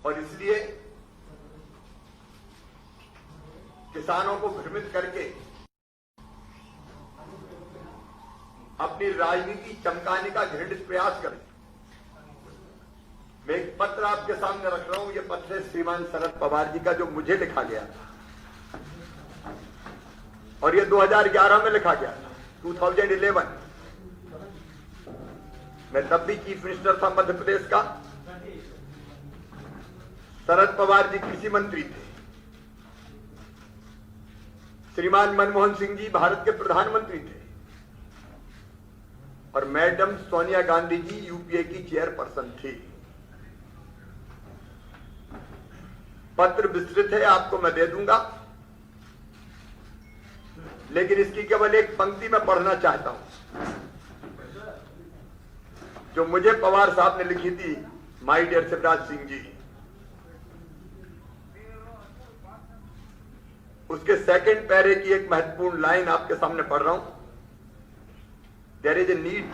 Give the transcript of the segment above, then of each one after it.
और इसलिए किसानों को भ्रमित करके अपनी राजनीति चमकाने का घृणित प्रयास करें। मैं एक पत्र आपके सामने रख रहा हूं। यह पत्र है श्रीमान शरद पवार जी का, जो मुझे लिखा गया था, और यह 2011 में लिखा गया था, 2011। मैं तब भी चीफ मिनिस्टर था मध्य प्रदेश का। शरद पवार जी कृषि मंत्री थे। श्रीमान मनमोहन सिंह जी भारत के प्रधानमंत्री थे और मैडम सोनिया गांधी जी यूपीए की चेयरपर्सन थी। पत्र विस्तृत है, आपको मैं दे दूंगा, लेकिन इसकी केवल एक पंक्ति मैं पढ़ना चाहता हूं जो मुझे पवार साहब ने लिखी थी। माय डियर शिवराज सिंह जी, उसके सेकंड पैरे की एक महत्वपूर्ण लाइन आपके सामने पढ़ रहा हूं। There is a need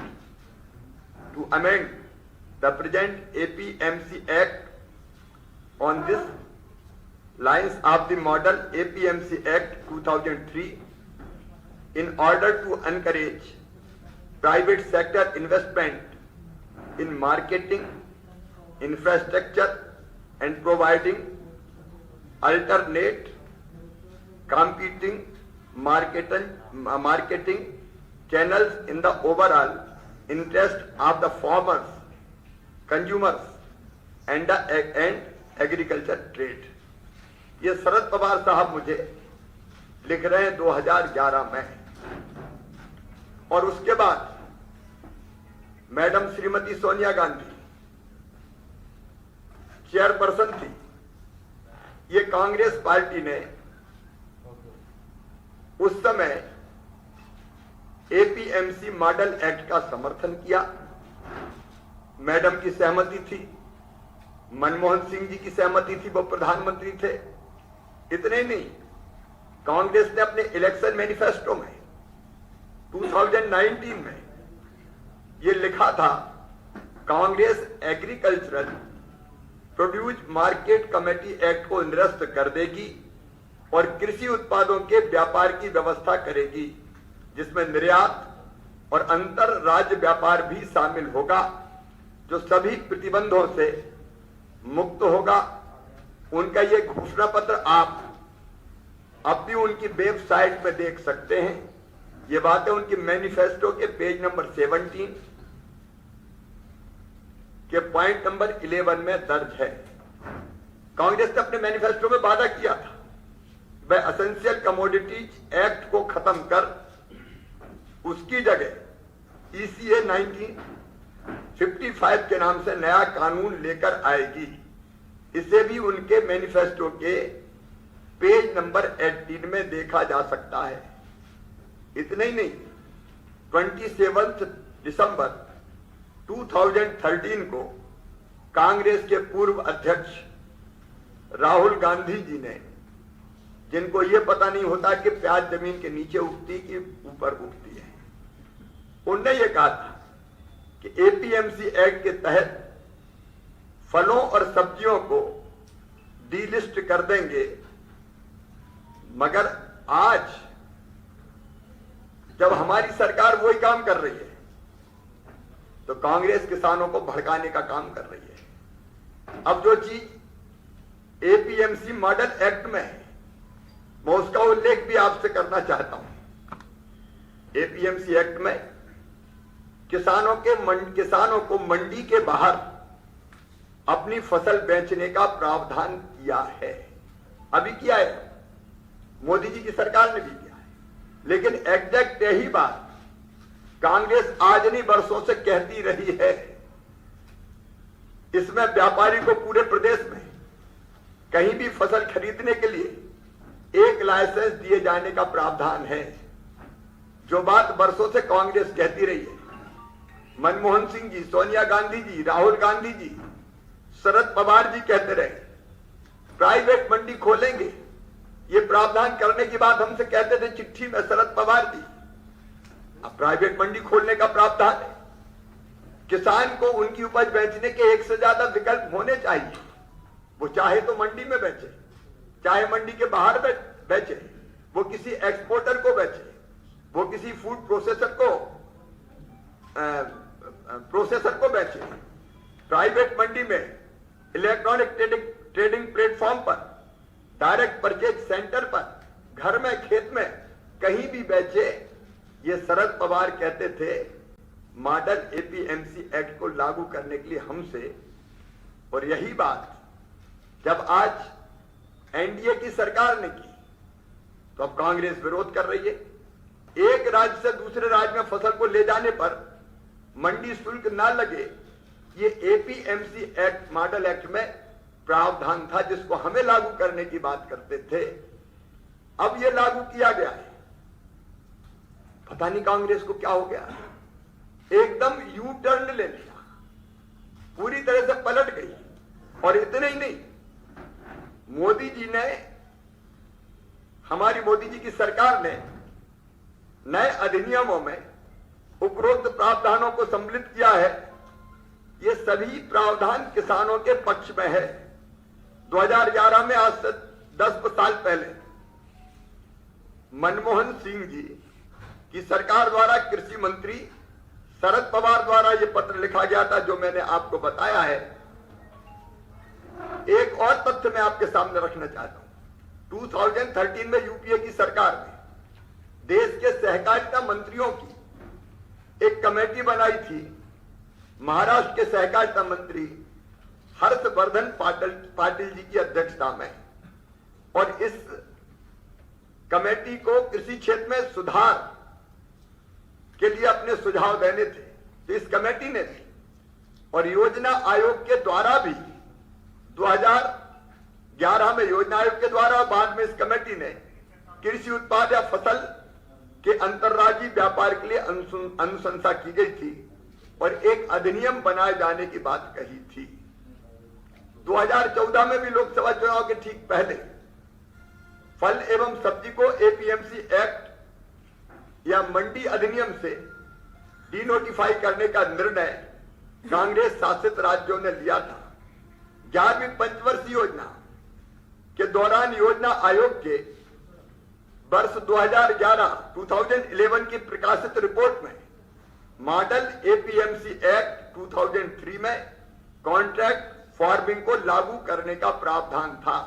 to amend the present APMC act on this lines of the model APMC act 2003 in order to encourage private sector investment in marketing, infrastructure and providing alternate competing marketing channels in the overall interest of the farmers, consumers and agriculture trade। ये शरद पवार साहब मुझे लिख रहे हैं 2011 में। और उसके बाद मैडम श्रीमती सोनिया गांधी चेयरपर्सन थी। ये कांग्रेस पार्टी ने उस समय APMC मॉडल एक्ट का समर्थन किया। मैडम की सहमति थी, मनमोहन सिंह जी की सहमति थी, वो प्रधानमंत्री थे। इतने ही नहीं, कांग्रेस ने अपने इलेक्शन मैनिफेस्टो में 2019 में ये लिखा था, Congress agricultural produce market committee act को निरस्त कर देगी और कृषि उत्पादों के व्यापार की व्यवस्था करेगी, जिसमें निर्यात और अंतर राज्य व्यापार भी शामिल होगा, जो सभी प्रतिबंधों से मुक्त होगा। उनका ये घोषणा पत्र आप अब भी उनकी वेबसाइट पे देख सकते हैं। ये बातें उनकी मैनिफेस्टो के पेज नंबर 17 के पॉइंट नंबर 11 में दर्ज है। कांग्रेस ने अपने मैनिफेस्टो में वादा किया था, वह एसेंशियल कमोडिटीज एक्ट को खत्म कर उसकी जगह ECA 1955 के नाम से नया कानून लेकर आएगी। इसे भी उनके मैनिफेस्टो के पेज नंबर 18 में देखा जा सकता है। इतने ही नहीं, 27 दिसंबर 2013 को कांग्रेस के पूर्व अध्यक्ष राहुल गांधी जी ने, जिनको यह पता नहीं होता कि प्याज जमीन के नीचे उगती कि ऊपर उगती है, उनने यह कहा था कि APMC एक्ट के तहत फलों और सब्जियों को डीलिस्ट कर देंगे। मगर आज जब हमारी सरकार वही काम कर रही है, तो कांग्रेस किसानों को भड़काने का काम कर रही है। अब जो चीज APMC मॉडल एक्ट में है, मैं उसका उल्लेख भी आपसे करना चाहता हूं। APMC एक्ट में किसानों को मंडी के बाहर अपनी फसल बेचने का प्रावधान किया है। अभी किया है, मोदी जी की सरकार ने भी किया है, लेकिन एग्जैक्ट यही बात कांग्रेस आज नहीं वर्षों से कहती रही है। इसमें व्यापारी को पूरे प्रदेश में कहीं भी फसल खरीदने के लिए एक लाइसेंस दिए जाने का प्रावधान है, जो बात वर्षों से कांग्रेस कहती रही है। मनमोहन सिंह जी, सोनिया गांधी जी, राहुल गांधी जी, शरद पवार जी कहते रहे प्राइवेट मंडी खोलेंगे। ये प्रावधान करने की बात हमसे कहते थे चिट्ठी में शरद पवार जी। अब प्राइवेट मंडी खोलने का प्रावधान है। किसान को उनकी उपज बेचने के एक से ज्यादा विकल्प होने चाहिए। वो वो चाहे तो मंडी में बेचे, चाहे मंडी के बाहर बेचे, वो किसी एक्सपोर्टर को बेचे, वो किसी फूड प्रोसेसर को बेचे, प्राइवेट मंडी में, इलेक्ट्रॉनिक ट्रेडिंग प्लेटफॉर्म पर, डायरेक्ट परचेज सेंटर पर, घर में, खेत में, कहीं भी बेचे। ये शरद पवार कहते थे मॉडल एपीएमसी एक्ट को लागू करने के लिए हमसे, और यही बात जब आज एनडीए की सरकार ने की तो अब कांग्रेस विरोध कर रही है। एक राज्य से दूसरे राज्य में फसल को ले जाने पर मंडी शुल्क ना लगे, ये एपीएमसी एक्ट, मॉडल एक्ट में प्रावधान था जिसको हमें लागू करने की बात करते थे। अब ये लागू किया गया है। पता नहीं कांग्रेस को क्या हो गया, एकदम यू टर्न ले लिया, पूरी तरह से पलट गई। और इतने ही नहीं, मोदी जी ने, हमारी मोदी जी की सरकार ने नए अधिनियमों में उपरोक्त प्रावधानों को सम्मिलित किया है। ये सभी प्रावधान किसानों के पक्ष में है। 2011 में, आज से 10 साल पहले, मनमोहन सिंह जी की सरकार द्वारा कृषि मंत्री शरद पवार द्वारा यह पत्र लिखा गया था जो मैंने आपको बताया है। एक और तथ्य मैं आपके सामने रखना चाहता हूं। 2013 में यूपीए की सरकार ने देश के सहकारिता मंत्रियों की एक कमेटी बनाई थी। महाराष्ट्र के सहकारिता मंत्री हर्षवर्धन पाटिल जी की अध्यक्षता में, और इस कमेटी को कृषि क्षेत्र में सुधार के लिए अपने सुझाव देने थे। तो इस कमेटी ने भी, और योजना आयोग के द्वारा भी, 2011 में योजना आयोग के द्वारा, बाद में इस कमेटी ने कृषि उत्पाद या फसल के अंतर्राज्यीय व्यापार के लिए अनुशंसा की गई थी और एक अधिनियम बनाए जाने की बात कही थी। 2014 में भी लोकसभा चुनाव के ठीक पहले फल एवं सब्जी को एपीएमसी एक्ट या मंडी अधिनियम से डिनोटिफाई करने का निर्णय कांग्रेस शासित राज्यों ने लिया था। 11वीं पंचवर्षीय योजना के दौरान योजना आयोग के वर्ष 2011 की प्रकाशित रिपोर्ट में मॉडल एपीएमसी एक्ट 2003 में कॉन्ट्रैक्ट फार्मिंग को लागू करने का प्रावधान था।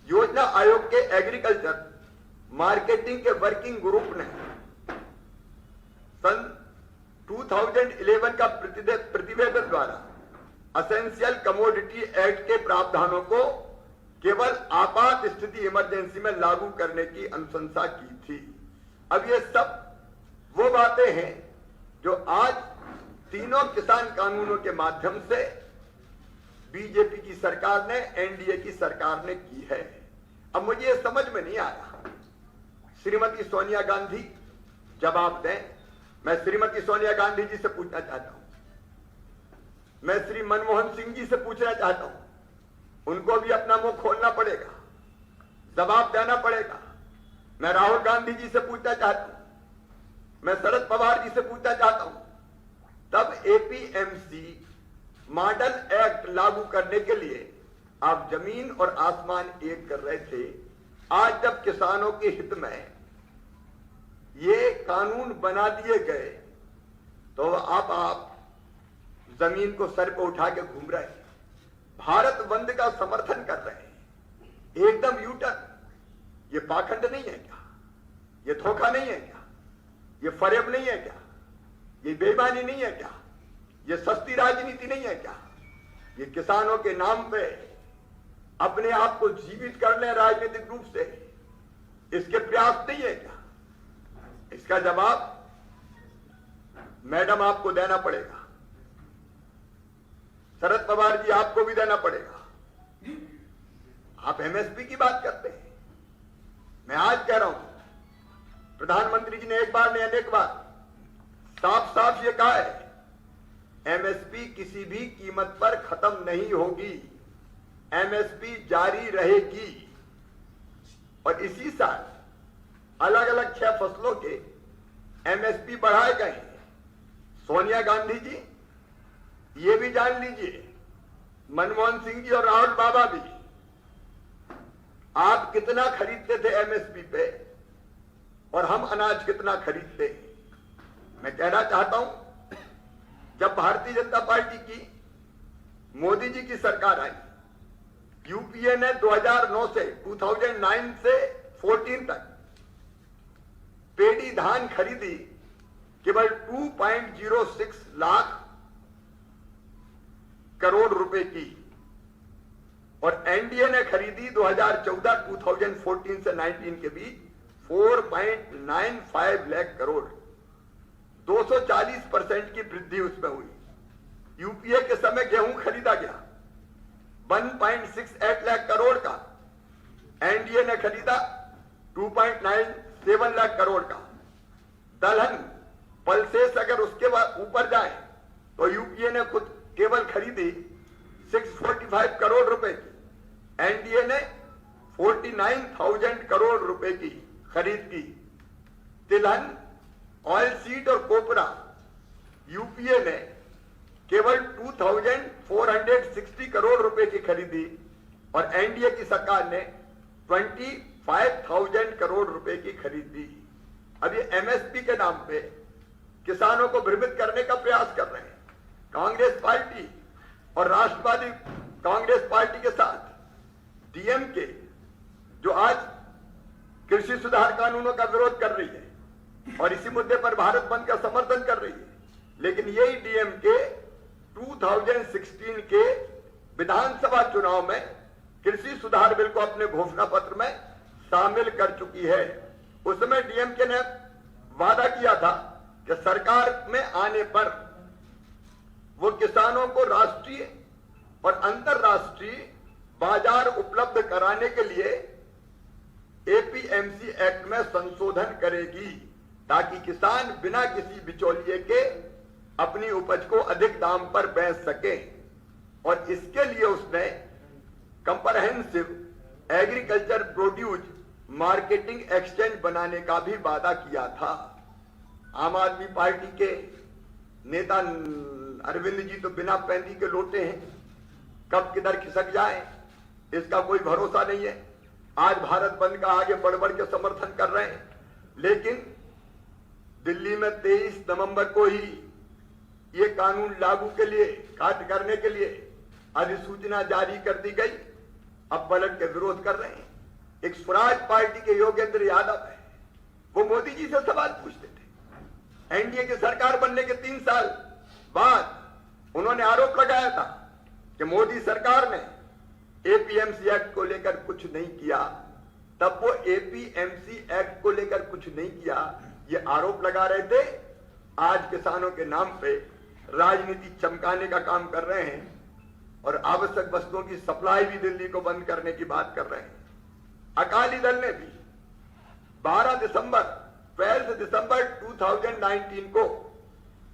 योजना आयोग के एग्रीकल्चर मार्केटिंग के वर्किंग ग्रुप ने सन 2011 का प्रतिवेदन द्वारा असेंशियल कमोडिटी एक्ट के प्रावधानों को केवल आपात स्थिति, इमरजेंसी में लागू करने की अनुशंसा की थी। अब ये सब वो बातें हैं जो आज तीनों किसान कानूनों के माध्यम से बीजेपी की सरकार ने, एनडीए की सरकार ने की है। अब मुझे ये समझ में नहीं आया, श्रीमती सोनिया गांधी जवाब दें। मैं श्रीमती सोनिया गांधी जी से पूछना चाहता हूं, मैं श्री मनमोहन सिंह जी से पूछना चाहता हूं, उनको भी अपना मुंह खोलना पड़ेगा, जवाब देना पड़ेगा। मैं राहुल गांधी जी से पूछना चाहता हूं, मैं शरद पवार जी से पूछना चाहता हूं। तब एपीएमसी मॉडल एक्ट लागू करने के लिए आप जमीन और आसमान एक कर रहे थे। आज जब किसानों के हित में ये कानून बना दिए गए तो आप जमीन को सर पे उठा के घूम रहे हैं, भारत बंद का समर्थन कर रहे हैं, एकदम यूटर्न। ये पाखंड नहीं है क्या? ये धोखा नहीं है क्या? ये फरेब नहीं है क्या? ये बेईमानी नहीं है क्या? ये सस्ती राजनीति नहीं है क्या? ये किसानों के नाम पे अपने आप को जीवित कर ले राजनीतिक रूप से, इसके प्रयास नहीं है क्या? इसका जवाब मैडम आपको देना पड़ेगा, शरद पवार जी आपको भी देना पड़ेगा। आप एमएसपी की बात करते हैं, मैं आज कह रहा हूं, प्रधानमंत्री जी ने एक बार नहीं अनेक बार साफ साफ ये कहा है, एमएसपी किसी भी कीमत पर खत्म नहीं होगी, एमएसपी जारी रहेगी। और इसी साल अलग अलग 6 फसलों के एमएसपी बढ़ाए गए हैं। सोनिया गांधी जी, ये भी जान लीजिए मनमोहन सिंह जी और राहुल बाबा भी, आप कितना खरीदते थे एमएसपी पे और हम अनाज कितना खरीदते? मैं कहना चाहता हूं, जब भारतीय जनता पार्टी की मोदी जी की सरकार आई, यूपीए ने 2009 से 2009 से 14 तक पेडी धान खरीदी केवल 2.06 लाख करोड़ रुपए की, और एनडीए ने खरीदी 2014 से 19 के बीच 4.95 लाख करोड़, 240% की वृद्धि उसमें हुई। यूपीए के समय गेहूं खरीदा गया 1.68 लाख करोड़ का, एनडीए ने खरीदा 2.97 लाख करोड़ का। दलहन पल्सेस अगर उसके बाद ऊपर जाए तो यूपीए ने खुद केवल खरीदी 645 करोड़ रुपए की, एनडीए ने 49,000 करोड़ रुपए की खरीद की। तिलहन, ऑयल सीड और कोपरा यूपीए ने केवल 2,460 करोड़ रुपए की खरीदी और एनडीए की सरकार ने 25,000 करोड़ रुपए की खरीदी। अब ये एमएसपी के नाम पे किसानों को भ्रमित करने का प्रयास कर रहे हैं। कांग्रेस पार्टी और राष्ट्रवादी कांग्रेस पार्टी के साथ डीएमके, जो आज कृषि सुधार कानूनों का विरोध कर रही है और इसी मुद्दे पर भारत बंद का समर्थन कर रही है, लेकिन यही डीएमके 2016 के विधानसभा चुनाव में कृषि सुधार बिल को अपने घोषणा पत्र में शामिल कर चुकी है। उसमें डीएमके ने वादा किया था कि सरकार में आने पर वो किसानों को राष्ट्रीय और अंतर्राष्ट्रीय बाजार उपलब्ध कराने के लिए एपीएमसी एक्ट में संशोधन करेगी, ताकि किसान बिना किसी बिचौलिए के अपनी उपज को अधिक दाम पर बेच सके। और इसके लिए उसने comprehensive agriculture produce marketing exchange बनाने का भी वादा किया था। आम आदमी पार्टी के नेता अरविंद जी तो बिना पैंदी के लोटे हैं, कब किधर खिसक जाए इसका कोई भरोसा नहीं है। आज भारत बंद का आगे बढ़ बढ़ के समर्थन कर रहे हैं, लेकिन दिल्ली में 23 नवंबर को ही ये कानून लागू के लिए कार्य करने के लिए अधिसूचना जारी कर दी गई। अब पलट के विरोध कर रहे हैं। एक स्वराज पार्टी के योगेंद्र यादव है, वो मोदी जी से सवाल पूछते थे। एनडीए की सरकार बनने के 3 साल बाद उन्होंने आरोप लगाया था कि मोदी सरकार ने एपीएमसी एक्ट को लेकर कुछ नहीं किया। तब वो एपीएमसी एक्ट को लेकर कुछ नहीं किया ये आरोप लगा रहे थे। आज किसानों के नाम पे राजनीति चमकाने का काम कर रहे हैं और आवश्यक वस्तुओं की सप्लाई भी दिल्ली को बंद करने की बात कर रहे हैं। अकाली दल ने भी 12 दिसंबर 2019 को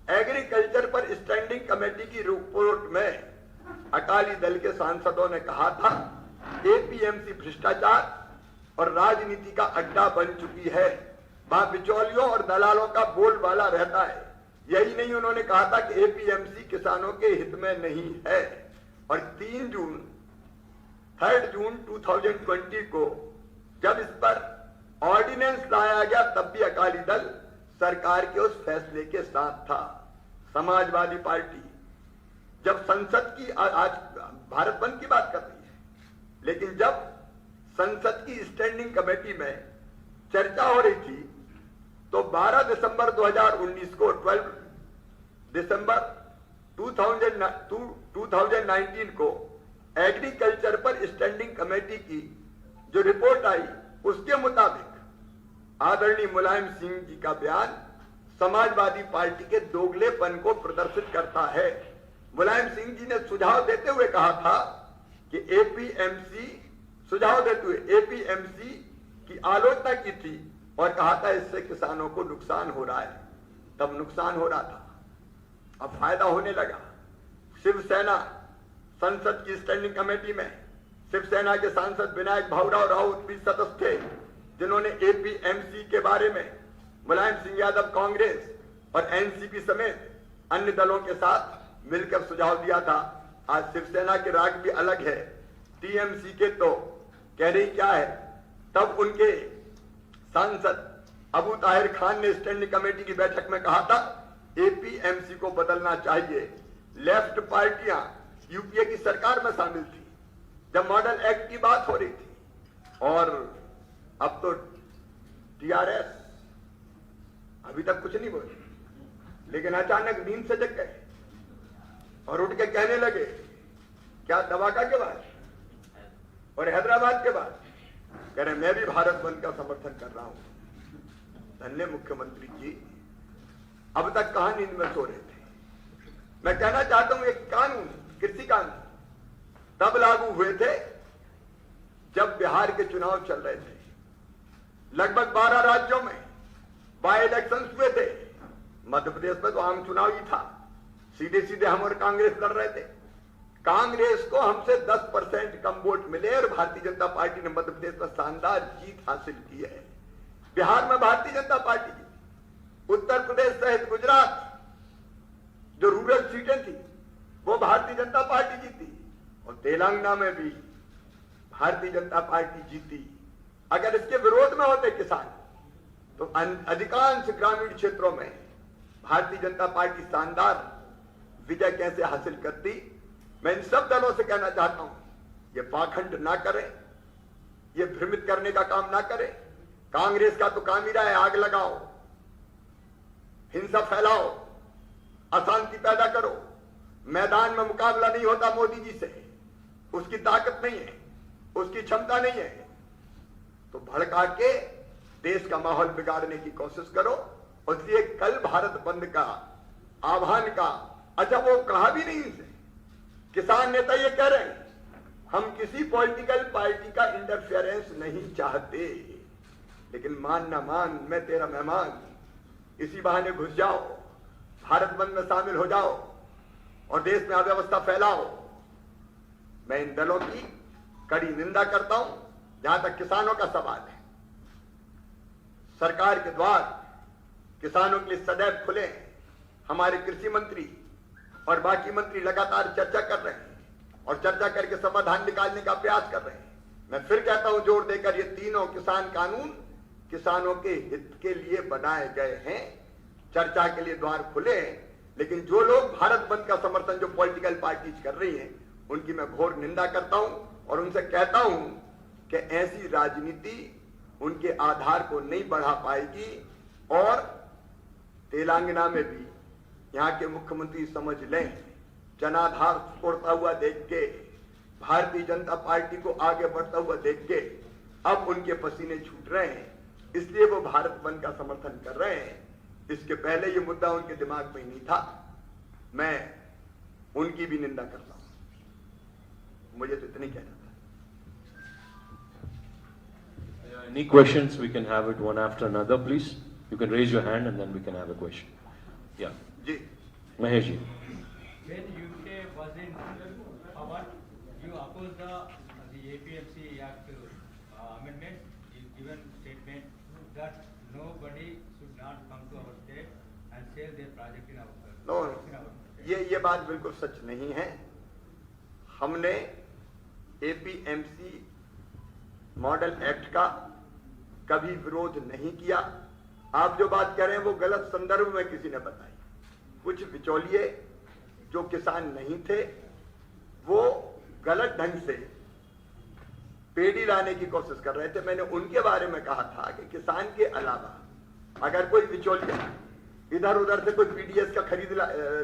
एग्रीकल्चर पर स्टैंडिंग कमेटी की रिपोर्ट में अकाली दल के सांसदों ने कहा था एपीएमसी भ्रष्टाचार और राजनीति का अड्डा बन चुकी है, वहां बिचौलियों और दलालों का बोलबाला रहता है। यही नहीं, उन्होंने कहा था कि एपीएमसी किसानों के हित में नहीं है। और 3 जून 2020 को जब इस पर ऑर्डिनेंस लाया गया, तब भी अकाली दल सरकार के उस फैसले के साथ था। समाजवादी पार्टी जब संसद की, आज भारत बंद की बात कर रही है, लेकिन जब संसद की स्टैंडिंग कमेटी में चर्चा हो रही थी तो 12 दिसंबर 2019 को 12 दिसंबर 2019 को एग्रीकल्चर पर स्टैंडिंग कमेटी की जो रिपोर्ट आई, उसके मुताबिक आदरणीय मुलायम सिंह जी का बयान समाजवादी पार्टी के दोगलेपन को प्रदर्शित करता है। मुलायम सिंह जी ने सुझाव देते हुए कहा था कि एपीएमसी की आलोचना की थी और कहा था इससे किसानों को नुकसान हो रहा है। तब नुकसान हो रहा था, अब फायदा होने लगा। शिवसेना संसद की स्टैंडिंग कमेटी में शिवसेना के सांसद विनायक भाऊराव राउत भी सदस्य थे, जिन्होंने एपीएमसी के बारे में मुलायम सिंह यादव कांग्रेस और एनसीपी समेत अन्य दलों के साथ मिलकर सुझाव दिया था। आज शिवसेना की राग भी अलग है, टीएमसी के तो कह रही क्या है। तब उनके सांसद अबू ताहिर खान ने स्टैंडिंग कमेटी की बैठक में कहा था एपीएमसी को बदलना चाहिए। लेफ्ट पार्टियां यूपीए की सरकार में शामिल थी जब मॉडल एक्ट की बात हो रही थी, और अब तो टीआरएस अभी तक कुछ नहीं बोली, लेकिन अचानक नींद से जग गए और उठ के कहने लगे क्या दवाका के बाद और हैदराबाद के बाद कह रहे मैं भी भारत बंद का समर्थन कर रहा हूं। धन्य मुख्यमंत्री जी, अब तक कहां नींद में सो रहे थे। मैं कहना चाहता हूं एक कानून, कृषि कानून तब लागू हुए थे जब बिहार के चुनाव चल रहे थे। लगभग 12 राज्यों में बाय इलेक्शंस हुए थे। मध्य प्रदेश में तो आम चुनाव ही था, सीधे सीधे हम और कांग्रेस लड़ रहे थे। कांग्रेस को हमसे 10% कम वोट मिले और भारतीय जनता पार्टी ने मध्य प्रदेश में शानदार जीत हासिल की है। बिहार में भारतीय जनता पार्टी जीती, उत्तर प्रदेश सहित गुजरात जो रूरल सीटें थी वो भारतीय जनता पार्टी जीती, और तेलंगाना में भी भारतीय जनता पार्टी जीती। अगर इसके विरोध में होते किसान तो अधिकांश ग्रामीण क्षेत्रों में भारतीय जनता पार्टी शानदार विजय कैसे हासिल करती। मैं इन सब दलों से कहना चाहता हूं ये पाखंड ना करें, ये भ्रमित करने का काम ना करें। कांग्रेस का तो काम ही रहा है आग लगाओ, हिंसा फैलाओ, अशांति पैदा करो। मैदान में मुकाबला नहीं होता मोदी जी से, उसकी ताकत नहीं है, उसकी क्षमता नहीं है, तो भड़का के देश का माहौल बिगाड़ने की कोशिश करो। और इसलिए कल भारत बंद का आह्वान का, अच्छा वो कहा भी नहीं इसे, किसान नेता ये कह रहे हैं हम किसी पॉलिटिकल पार्टी का इंटरफेरेंस नहीं चाहते, लेकिन मान ना मान मैं तेरा मेहमान, इसी बहाने घुस जाओ, भारत बंद में शामिल हो जाओ और देश में अव्यवस्था फैलाओ। मैं इन दलों की कड़ी निंदा करता हूं। जहां तक किसानों का सवाल है, सरकार के द्वार किसानों के लिए सदैव खुले हैं। हमारे कृषि मंत्री और बाकी मंत्री लगातार चर्चा कर रहे हैं और चर्चा करके समाधान निकालने का प्रयास कर रहे हैं। मैं फिर कहता हूं जोर देकर, ये तीनों किसान कानून किसानों के हित के लिए बनाए गए हैं, चर्चा के लिए द्वार खुले हैं। लेकिन जो लोग भारत बंद का समर्थन जो पॉलिटिकल पार्टीज कर रही हैं, उनकी मैं घोर निंदा करता हूं और उनसे कहता हूं कि ऐसी राजनीति उनके आधार को नहीं बढ़ा पाएगी। और तेलंगाना में भी यहां के मुख्यमंत्री समझ लें, जनाधार तोड़ता हुआ देख के, भारतीय जनता पार्टी को आगे बढ़ता हुआ देख के अब उनके पसीने छूट रहे हैं, इसलिए वो भारत बंद का समर्थन कर रहे हैं। इसके पहले ये मुद्दा उनके दिमाग में ही नहीं था। मैं उनकी भी निंदा करता हूं। मुझे तो इतनी कहना था। Any questions? We can have it one after another, please. You can raise your hand and then we can have a question. Yeah. जी Mahesh ji. When UK was in power, you opposed the APMC Act amendments. You given statement that nobody should not come to our state and sell their project in our no, state. ये बात बिल्कुल सच नहीं है। हमने APMC model act का कभी विरोध नहीं किया। आप जो बात कह रहे हैं वो गलत संदर्भ में किसी ने बताई। कुछ बिचौलिए जो किसान नहीं थे वो गलत ढंग से पेड़ी लाने की कोशिश कर रहे थे। मैंने उनके बारे में कहा था कि किसान के अलावा अगर कोई बिचौलिया इधर उधर से कोई पीडीएस का खरीद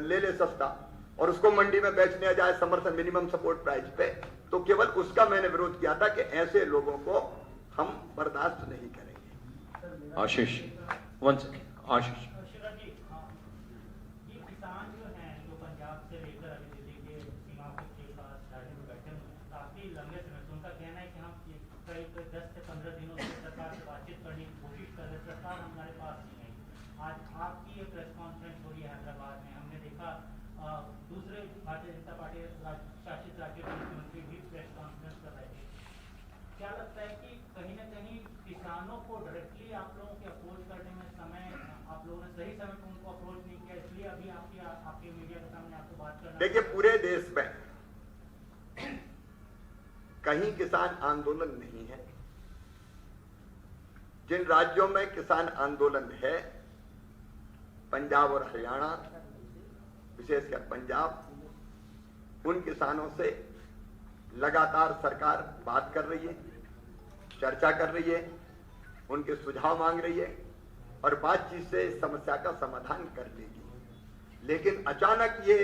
ले ले सस्ता और उसको मंडी में बेचने जाए समर्थन मिनिमम सपोर्ट प्राइस पे, तो केवल उसका मैंने विरोध किया था कि ऐसे लोगों को हम बर्दाश्त नहीं करेंगे। Ashish. One second. Ashish. Shivraj ji, ये किसान जो हैं जो पंजाब से लेकर अभी दिल्ली के सीमा के पास राज्य में बैठे हैं, काफी लंबे समय से उनका कहना है कि हम करीब 10 से 15 दिनों से सरकार से बातचीत करने की कोशिश कर रहे, सरकार हमारे पास नहीं है। आज आपकी एक प्रेस कॉन्फ्रेंस हो रही है हैदराबाद में, हमने देखा दूसरे भारतीय जनता पार्टी शासित राज्य के मुख्यमंत्री भी प्रेस कॉन्फ्रेंस कर रहे थे। क्या लगता है कि कहीं ना कहीं किसानों को डायरेक्टली आप लोगों के अप्रोच करने में समय आप लोगों ने सही समय पर उनको अप्रोच नहीं किया, इसलिए अभी आपके मीडिया के सामने आपको बात करना। देखिए, पूरे देश में कहीं किसान आंदोलन नहीं है। जिन राज्यों में किसान आंदोलन है, पंजाब और हरियाणा, विशेषकर पंजाब, उन किसानों से लगातार सरकार बात कर रही है, चर्चा कर रही है, उनके सुझाव मांग रही है और बातचीत से इस समस्या का समाधान कर लेगी। लेकिन अचानक ये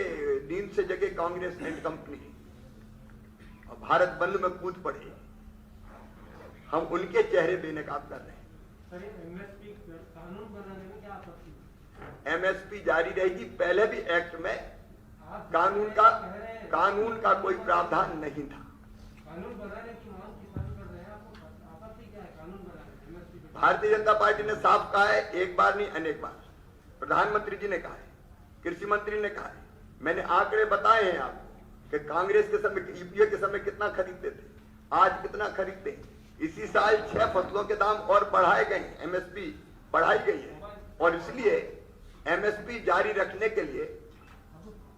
नींद से जगे कांग्रेस एंड कंपनी और भारत बंद में कूद पड़े, हम उनके चेहरे बेनकाब कर रहे हैं। एमएसपी कानून बनाने में क्या आपत्ति? एमएसपी जारी रहेगी। पहले भी एक्ट में कानून का कोई प्रावधान नहीं था। कानून बनाने की मांग किसान कर रहे हैं, आपको आपत्ति क्या है कानून बनाने में? एमएसपी भारतीय जनता पार्टी ने साफ कहा है, एक बार नहीं अनेक बार। प्रधानमंत्री जी ने कहा है, कृषि मंत्री ने कहा है, मैंने आंकड़े बताए हैं आपको कि कांग्रेस के समय, यूपीए के समय कितना खरीदते थे, आज कितना खरीदते हैं। इसी साल 6 फसलों के दाम और बढ़ाए गए हैं, एमएसपी बढ़ाई गई है और इसलिए एमएसपी जारी रखने के लिए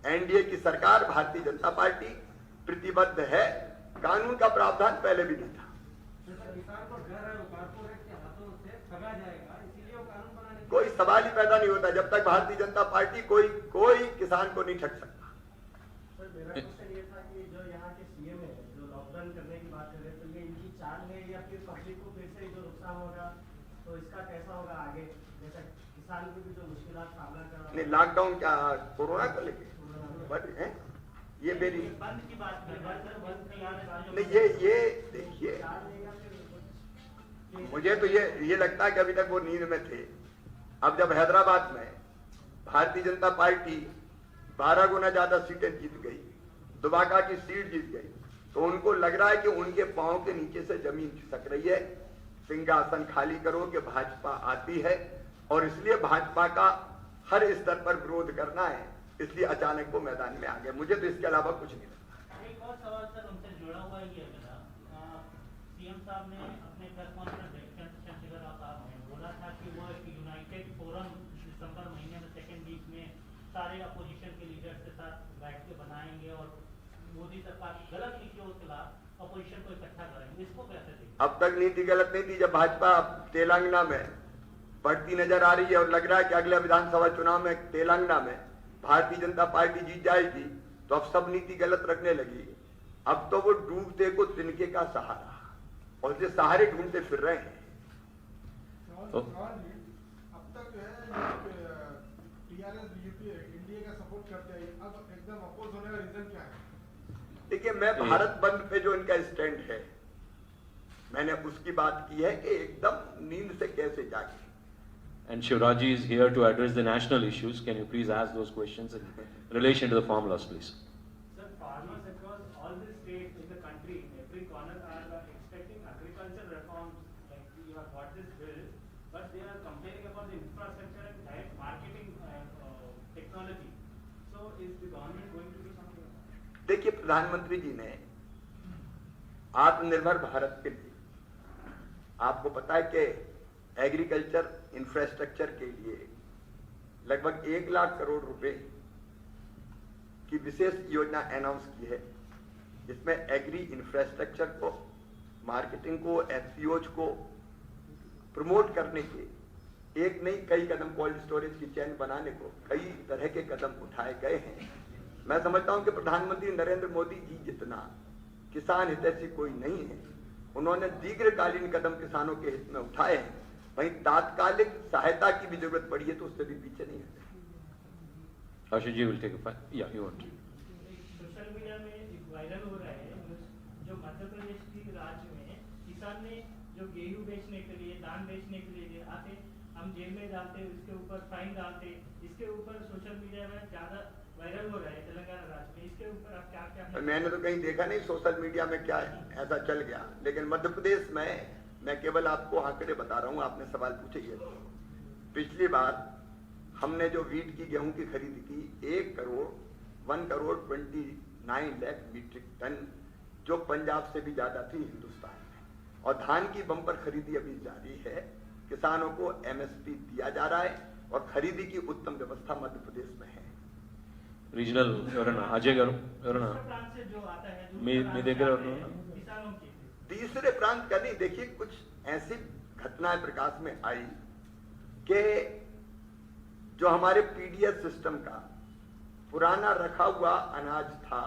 एनडीए की सरकार, भारतीय जनता पार्टी प्रतिबद्ध है। कानून का प्रावधान पहले भी नहीं था। किसान को डर है, कॉर्पोरेट के हाथों से ठगा जाएगा, इसीलिए वो कानून बनाने कोई सवाल ही पैदा नहीं होता जब तक भारतीय जनता पार्टी कोई किसान को नहीं ठग सकता। सर, मेरा क्वेश्चन ये था कि जो यहाँ के सीएम है, जो लॉकडाउन करने की बात कर रहे हैं, तो ये इनकी चाल है या फिर पब्लिक को फिर से जो नुकसान होगा तो इसका कैसा होगा आगे? जैसा किसान को भी जो मुश्किलात सामना करना नहीं, लॉकडाउन क्या कोरोना को लेके बट है ये मेरी बंद की बात कर रहे हैं, बंद की यार नहीं, ये देखिए, मुझे तो ये लगता है कि अभी तक वो नींद में थे। अब जब हैदराबाद में भारतीय जनता पार्टी 12 गुना ज्यादा सीटें जीत गई, दुबाका की सीट जीत गई, तो उनको लग रहा है कि उनके पांव के नीचे से जमीन खिसक रही है। सिंहासन खाली करो कि भाजपा आती है और इसलिए भाजपा का हर स्तर पर विरोध करना है, इसलिए अचानक वो मैदान में आ गए। मुझे तो इसके अलावा कुछ नहीं लगता। एक और सवाल सर उनसे जुड़ा हुआ ही है मेरा। सीएम साहब ने अपने प्रेस कॉन्फ्रेंस चंडीगढ़ साहब ने बोला था कि वो एक यूनाइटेड फोरम दिसंबर महीने में सेकेंड वीक में सारे अपोजिशन के लीडर्स के साथ बैठ के बनाएंगे और मोदी सरकार की गलत नीतियों के खिलाफ अपोजिशन को इकट्ठा करेंगे। इसको कैसे देखते? अब तक नीति गलत नहीं थी। जब भाजपा तेलंगाना में बढ़ती नजर आ रही है और लग रहा है कि अगले विधानसभा चुनाव में तेलंगाना में भारतीय जनता पार्टी जीत जाएगी, तो अब सब नीति गलत रखने लगी। अब तो वो डूबते को तिनके का सहारा और ये सहारे ढूंढते फिर रहे हैं। अब तक जो है टीआरएस यूपीए इंडिया का सपोर्ट करते हैं, अब एकदम अपोज होने का रीजन क्या है? देखिए, मैं भारत बंद पे जो इनका स्टैंड है, मैंने उसकी बात की है कि एकदम नींद से कैसे जागे। And Shivraji is here to address the national issues. Can you please ask those questions in relation to the farm laws, please? Sir, farmers across all the states in the country, in every corner, are expecting agricultural reforms. Like you have got this bill, but they are complaining about the infrastructure and direct marketing technology. So, is the government going to do something about that? देखिए, प्रधानमंत्री जी ने आत्मनिर्भर भारत के लिए, आपको पता है कि एग्रीकल्चर इंफ्रास्ट्रक्चर के लिए लगभग 1 लाख करोड़ रुपए की विशेष योजना अनाउंस की है, जिसमें एग्री इंफ्रास्ट्रक्चर को, मार्केटिंग को, एफपीओज को प्रमोट करने के एक नहीं कई कदम, कोल्ड स्टोरेज की चेन बनाने को कई तरह के कदम उठाए गए हैं। मैं समझता हूं कि प्रधानमंत्री नरेंद्र मोदी जी जितना किसान हितैषी कोई नहीं है। उन्होंने दीर्घकालीन कदम किसानों के हित में उठाए हैं, वहीं तात्कालिक सहायता की भी जरूरत पड़ी है तो उससे भी पीछे नहीं हटे। Ashish ji will take a fight. Yeah, you want to. Social media में एक वायरल हो रहा है जो मध्य प्रदेश की राज्य में किसान ने जो गेहूं बेचने के लिए, धान बेचने के लिए आते, हम जेल में डालते, उसके ऊपर फाइन डालते, इसके ऊपर सोशल मीडिया में ज्यादा वायरल हो रहा है तेलंगाना राज्य में। इसके ऊपर आप क्या मैंने तो कहीं देखा नहीं सोशल मीडिया में क्या ऐसा चल गया, लेकिन मध्य प्रदेश में मैं केवल आपको आंकड़े बता रहा हूं। आपने सवाल पूछे ये, पिछली बार हमने जो वीट की, गेहूं की खरीद की 1 करोड़ 29 लाख मीट्रिक टन, जो पंजाब से भी ज्यादा थी हिंदुस्तान में। और धान की बम्पर खरीदी अभी जारी है, किसानों को एमएसपी दिया जा रहा है और खरीदी की उत्तम व्यवस्था मध्य प्रदेश में है। రీజనల్ ఎవరన్నా అజయ్ గారు ఎవరన్నా दूसरे प्रांत से जो आता है जो మీ దగ్గర ఎవరన్నా किसानों की तीसरे प्रांत का नहीं, देखिए कुछ ऐसी घटनाएं प्रकाश में आई कि जो हमारे पीडीएस सिस्टम का पुराना रखा हुआ अनाज था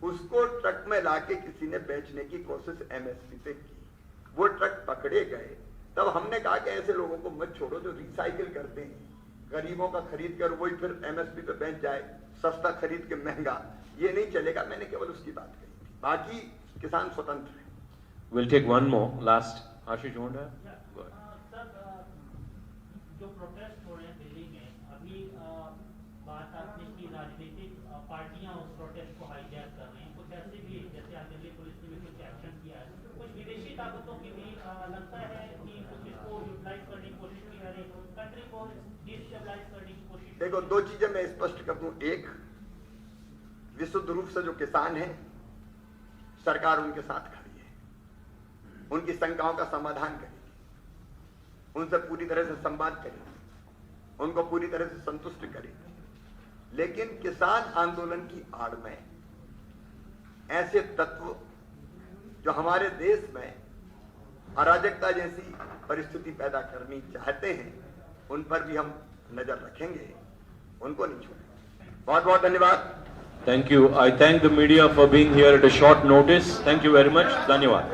उसको ट्रक में लाके किसी ने बेचने की कोशिश एमएसपी पे की। वो ट्रक पकड़े गए, तब हमने कहा कि ऐसे लोगों को मत छोड़ो जो रिसाइकिल करते हैं, गरीबों का खरीद कर वही फिर एमएसपी पे बेच जाए, सस्ता खरीद के महंगा, ये नहीं चलेगा। मैंने केवल उसकी बात कही थी, बाकी किसान स्वतंत्र है। We'll take one more, last. Ashish, you want to have? Go ahead. Sir जो प्रोटेस्ट हो रहे हैं दिल्ली में अभी बात आपने की राजनीतिक पार्टियां उस प्रोटेस्ट को हाईजैक कर रही हैं, कुछ ऐसे भी जैसे आज दिल्ली पुलिस ने भी कुछ एक्शन किया है, कुछ विदेशी ताकतों की भी लगता है कि कुछ इसको यूटिलाइज करने की कोशिश की जा रही है, कंट्री को डिस्टेबलाइज करने की कोशिश। देखो, दो चीजें मैं स्पष्ट कर दूं। एक, विशुद्ध रूप से जो किसान है सरकार उनके साथ खड़ी है, उनकी शंकाओं का समाधान करेगी, उनसे पूरी तरह से संवाद करेगी, उनको पूरी तरह से संतुष्ट करेगी। लेकिन किसान आंदोलन की आड़ में ऐसे तत्व जो हमारे देश में अराजकता जैसी परिस्थिति पैदा करनी चाहते हैं उन पर भी हम नजर रखेंगे, उनको नहीं छोड़ेंगे। बहुत बहुत धन्यवाद। Thank you. I thank the media for being here at a short notice. Thank you very much. Dhanyawad.